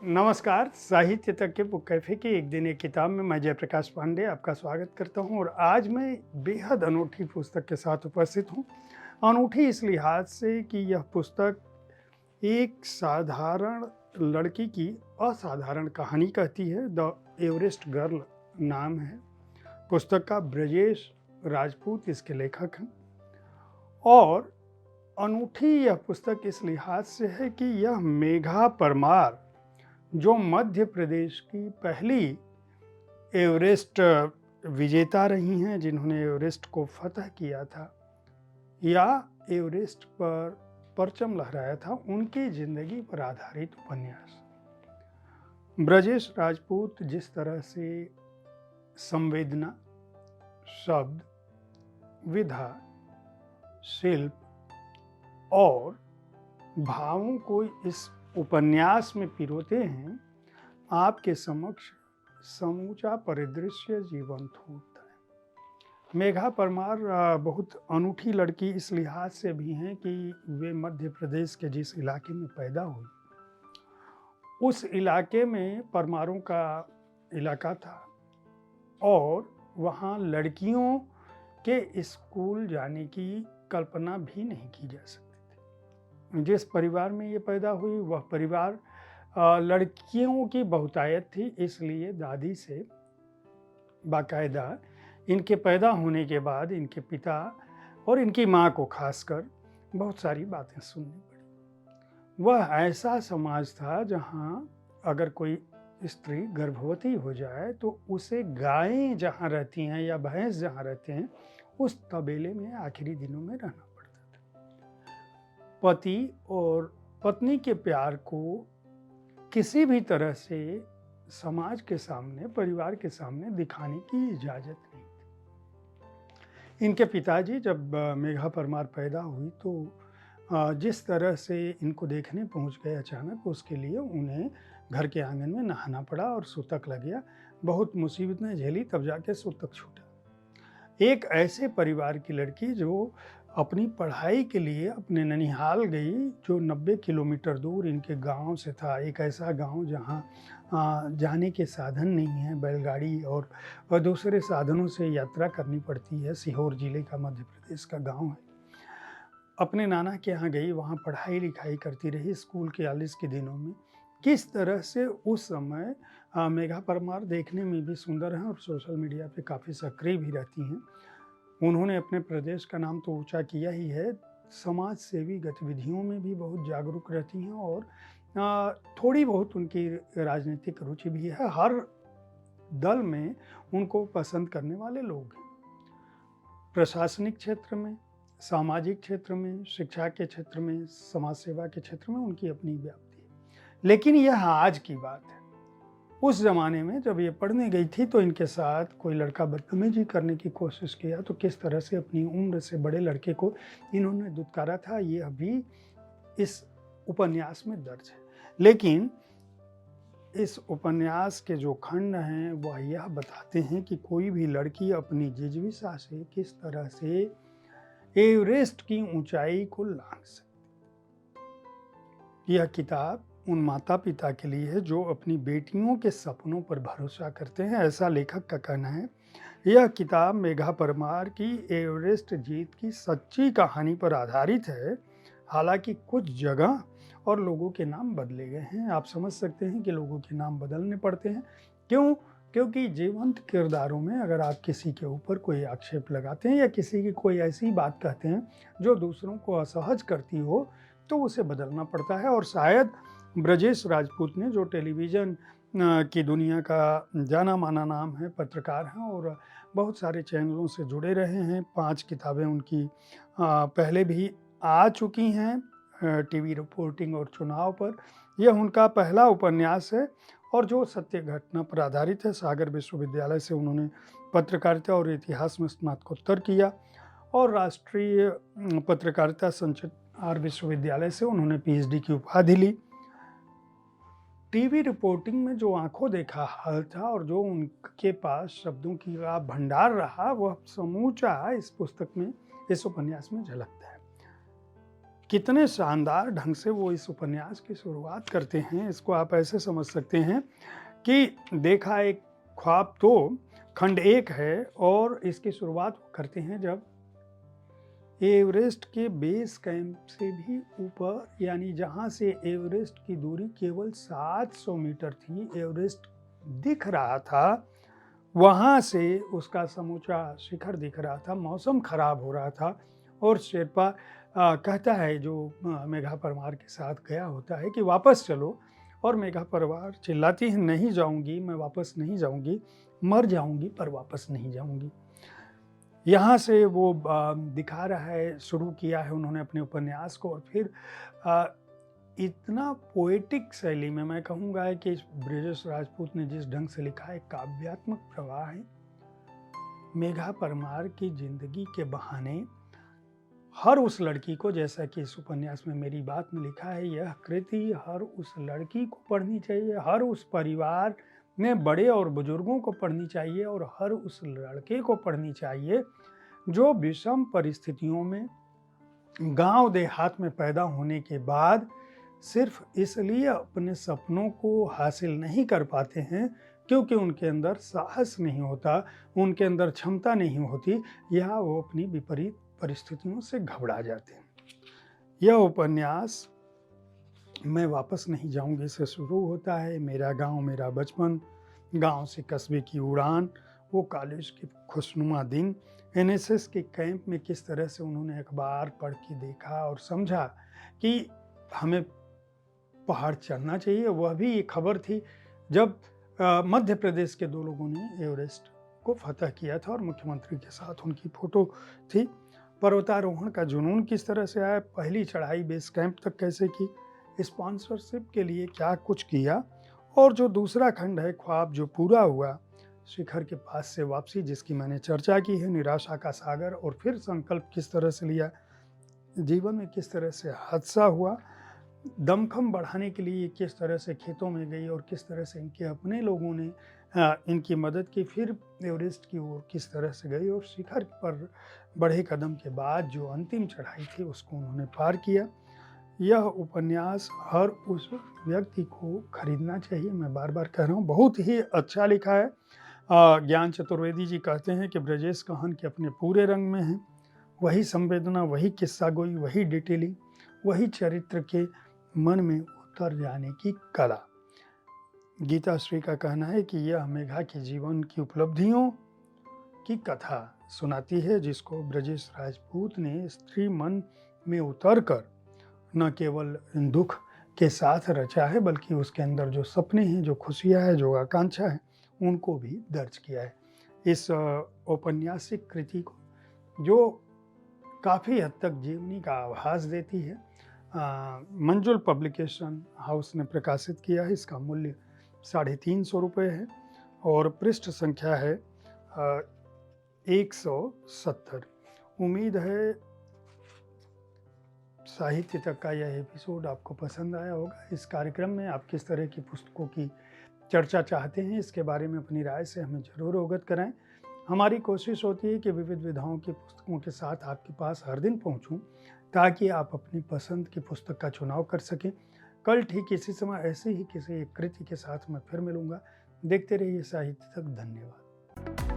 नमस्कार, साहित्य तक के बुक कैफ़े की एक दिन एक किताब में मैं जयप्रकाश पांडे आपका स्वागत करता हूँ और आज मैं बेहद अनूठी पुस्तक के साथ उपस्थित हूँ। अनूठी इस लिहाज से कि यह पुस्तक एक साधारण लड़की की असाधारण कहानी कहती है। द एवरेस्ट गर्ल नाम है पुस्तक का। ब्रजेश राजपूत इसके लेखक हैं और अनूठी यह पुस्तक इस लिहाज से है कि यह मेघा परमार, जो मध्य प्रदेश की पहली एवरेस्ट विजेता रही हैं, जिन्होंने एवरेस्ट को फतह किया था या एवरेस्ट पर परचम लहराया था, उनकी जिंदगी पर आधारित उपन्यास। ब्रजेश राजपूत जिस तरह से संवेदना, शब्द, विधा, शिल्प और भावों को इस उपन्यास में पिरोते हैं, आपके समक्ष समूचा परिदृश्य जीवंत होता है। मेघा परमार बहुत अनूठी लड़की इस लिहाज से भी हैं कि वे मध्य प्रदेश के जिस इलाके में पैदा हुई, उस इलाके में परमारों का इलाका था और वहाँ लड़कियों के स्कूल जाने की कल्पना भी नहीं की जा सकती। जिस परिवार में ये पैदा हुई वह परिवार लड़कियों की बहुतायत थी, इसलिए दादी से बाकायदा इनके पैदा होने के बाद इनके पिता और इनकी माँ को खासकर बहुत सारी बातें सुननी पड़ी। वह ऐसा समाज था जहाँ अगर कोई स्त्री गर्भवती हो जाए तो उसे गायें जहाँ रहती हैं या भैंस जहाँ रहते हैं, उस तबेले में आखिरी दिनों में रहना पड़ता था। पति और पत्नी के प्यार को किसी भी तरह से समाज के सामने, परिवार के सामने दिखाने की इजाज़त नहीं थी। इनके पिताजी जब मेघा परमार पैदा हुई तो जिस तरह से इनको देखने पहुंच गए अचानक, उसके लिए उन्हें घर के आंगन में नहाना पड़ा और सूतक लग गया। बहुत मुसीबतें झेली तब जाके सूतक छूटा। एक ऐसे परिवार की लड़की जो अपनी पढ़ाई के लिए अपने ननिहाल गई, जो 90 किलोमीटर दूर इनके गांव से था। एक ऐसा गांव जहां जाने के साधन नहीं है, बैलगाड़ी और दूसरे साधनों से यात्रा करनी पड़ती है। सीहोर जिले का मध्य प्रदेश का गांव है। अपने नाना के यहाँ गई, वहाँ पढ़ाई लिखाई करती रही स्कूल के 40 के दिनों में। किस तरह से उस समय मेघा परमार देखने में भी सुंदर हैं और सोशल मीडिया पे काफ़ी सक्रिय भी रहती हैं। उन्होंने अपने प्रदेश का नाम तो ऊंचा किया ही है, समाज सेवी गतिविधियों में भी बहुत जागरूक रहती हैं और थोड़ी बहुत उनकी राजनीतिक रुचि भी है। हर दल में उनको पसंद करने वाले लोग हैं। प्रशासनिक क्षेत्र में, सामाजिक क्षेत्र में, शिक्षा के क्षेत्र में, समाज सेवा के क्षेत्र में उनकी अपनी व्याप्ति है। लेकिन यह आज की बात है। उस ज़माने में जब ये पढ़ने गई थी तो इनके साथ कोई लड़का बदतमीजी करने की कोशिश किया तो किस तरह से अपनी उम्र से बड़े लड़के को इन्होंने दुत्कारा था, ये अभी इस उपन्यास में दर्ज है। लेकिन इस उपन्यास के जो खंड हैं वह यह बताते हैं कि कोई भी लड़की अपनी जिजीविषा से किस तरह से एवरेस्ट की ऊंचाई को लांघ सकती। यह किताब उन माता पिता के लिए है जो अपनी बेटियों के सपनों पर भरोसा करते हैं, ऐसा लेखक का कहना है। यह किताब मेघा परमार की एवरेस्ट जीत की सच्ची कहानी पर आधारित है। हालांकि कुछ जगह और लोगों के नाम बदले गए हैं। आप समझ सकते हैं कि लोगों के नाम बदलने पड़ते हैं। क्यों? क्योंकि जीवंत किरदारों में अगर आप किसी के ऊपर कोई आक्षेप लगाते हैं या किसी की कोई ऐसी बात कहते हैं जो दूसरों को असहज करती हो, तो उसे बदलना पड़ता है। और शायद ब्रजेश राजपूत ने, जो टेलीविज़न की दुनिया का जाना माना नाम है, पत्रकार हैं और बहुत सारे चैनलों से जुड़े रहे हैं। 5 किताबें उनकी पहले भी आ चुकी हैं टीवी रिपोर्टिंग और चुनाव पर। यह उनका पहला उपन्यास है और जो सत्य घटना पर आधारित है। सागर विश्वविद्यालय से उन्होंने पत्रकारिता और इतिहास में स्नातकोत्तर किया और राष्ट्रीय पत्रकारिता संचार विश्वविद्यालय से उन्होंने पीएचडी की उपाधि ली। टीवी रिपोर्टिंग में जो आंखों देखा हाल था और जो उनके पास शब्दों की भंडार रहा, वह समूचा इस पुस्तक में, इस उपन्यास में झलकता है। कितने शानदार ढंग से वो इस उपन्यास की शुरुआत करते हैं। इसको आप ऐसे समझ सकते हैं कि देखा एक ख्वाब, तो खंड 1 है और इसकी शुरुआत वो करते हैं जब एवरेस्ट के बेस कैंप से भी ऊपर, यानी जहाँ से एवरेस्ट की दूरी केवल 700 मीटर थी, एवरेस्ट दिख रहा था, वहाँ से उसका समूचा शिखर दिख रहा था। मौसम खराब हो रहा था और शेरपा कहता है, जो मेघा परमार के साथ गया होता है, कि वापस चलो। और मेघा परमार चिल्लाती है, नहीं जाऊंगी, मैं वापस नहीं जाऊंगी, मर जाऊंगी पर वापस नहीं जाऊंगी। यहाँ से वो दिखा रहा है, शुरू किया है उन्होंने अपने उपन्यास को, और फिर इतना पोएटिक शैली में मैं कहूँगा है कि ब्रजेश राजपूत ने जिस ढंग से लिखा है, काव्यात्मक प्रवाह है। मेघा परमार की जिंदगी के बहाने हर उस लड़की को, जैसा कि इस उपन्यास में मेरी बात में लिखा है, यह कृति हर उस लड़की को पढ़नी चाहिए, हर उस परिवार में बड़े और बुजुर्गों को पढ़नी चाहिए, और हर उस लड़के को पढ़नी चाहिए जो विषम परिस्थितियों में गांव देहात में पैदा होने के बाद सिर्फ इसलिए अपने सपनों को हासिल नहीं कर पाते हैं क्योंकि उनके अंदर साहस नहीं होता, उनके अंदर क्षमता नहीं होती, या वो अपनी विपरीत परिस्थितियों से घबरा जाते हैं। यह उपन्यास मैं वापस नहीं जाऊंगी से शुरू होता है। मेरा गांव, मेरा बचपन, गांव से कस्बे की उड़ान, वो कॉलेज के खुशनुमा दिन, एनएसएस के कैंप में किस तरह से उन्होंने अखबार पढ़ के देखा और समझा कि हमें पहाड़ चढ़ना चाहिए। वह भी एक खबर थी जब मध्य प्रदेश के 2 लोगों ने एवरेस्ट को फतह किया था और मुख्यमंत्री के साथ उनकी फोटो थी। पर्वतारोहण का जुनून किस तरह से आया, पहली चढ़ाई बेस कैंप तक कैसे की, स्पॉन्सरशिप के लिए क्या कुछ किया, और जो दूसरा खंड है, ख्वाब जो पूरा हुआ, शिखर के पास से वापसी, जिसकी मैंने चर्चा की है, निराशा का सागर, और फिर संकल्प किस तरह से लिया, जीवन में किस तरह से हादसा हुआ, दमखम बढ़ाने के लिए किस तरह से खेतों में गई और किस तरह से इनके अपने लोगों ने इनकी मदद की, फिर एवरेस्ट की ओर किस तरह से गई, और शिखर पर बढ़े कदम के बाद जो अंतिम चढ़ाई थी उसको उन्होंने पार किया। यह उपन्यास हर उस व्यक्ति को खरीदना चाहिए। मैं बार बार कह रहा हूँ, बहुत ही अच्छा लिखा है। ज्ञान चतुर्वेदी जी कहते हैं कि ब्रजेश कहन के अपने पूरे रंग में हैं, वही संवेदना, वही किस्सा गोई, वही डिटेलिंग, वही चरित्र के मन में उतर जाने की कला। गीता श्री का कहना है कि यह मेघा के जीवन की उपलब्धियों की कथा सुनाती है, जिसको ब्रजेश राजपूत ने स्त्री मन में उतरकर न केवल दुख के साथ रचा है, बल्कि उसके अंदर जो सपने हैं, जो खुशियाँ हैं, जो आकांक्षा है, उनको भी दर्ज किया है। इस औपन्यासिक कृति को, जो काफ़ी हद तक जीवनी का आभास देती है, मंजुल पब्लिकेशन हाउस ने प्रकाशित किया है। इसका मूल्य 350 रुपये है और पृष्ठ संख्या है 170। उम्मीद है साहित्य तक का यह एपिसोड आपको पसंद आया होगा। इस कार्यक्रम में आप किस तरह की पुस्तकों की चर्चा चाहते हैं, इसके बारे में अपनी राय से हमें ज़रूर अवगत कराएं। हमारी कोशिश होती है कि विविध विधाओं की पुस्तकों के साथ आपके पास हर दिन पहुंचूं, ताकि आप अपनी पसंद की पुस्तक का चुनाव कर सकें। कल ठीक इसी समय ऐसे ही किसी एक कृति के साथ मैं फिर मिलूंगा। देखते रहिए साहित्य तक। धन्यवाद।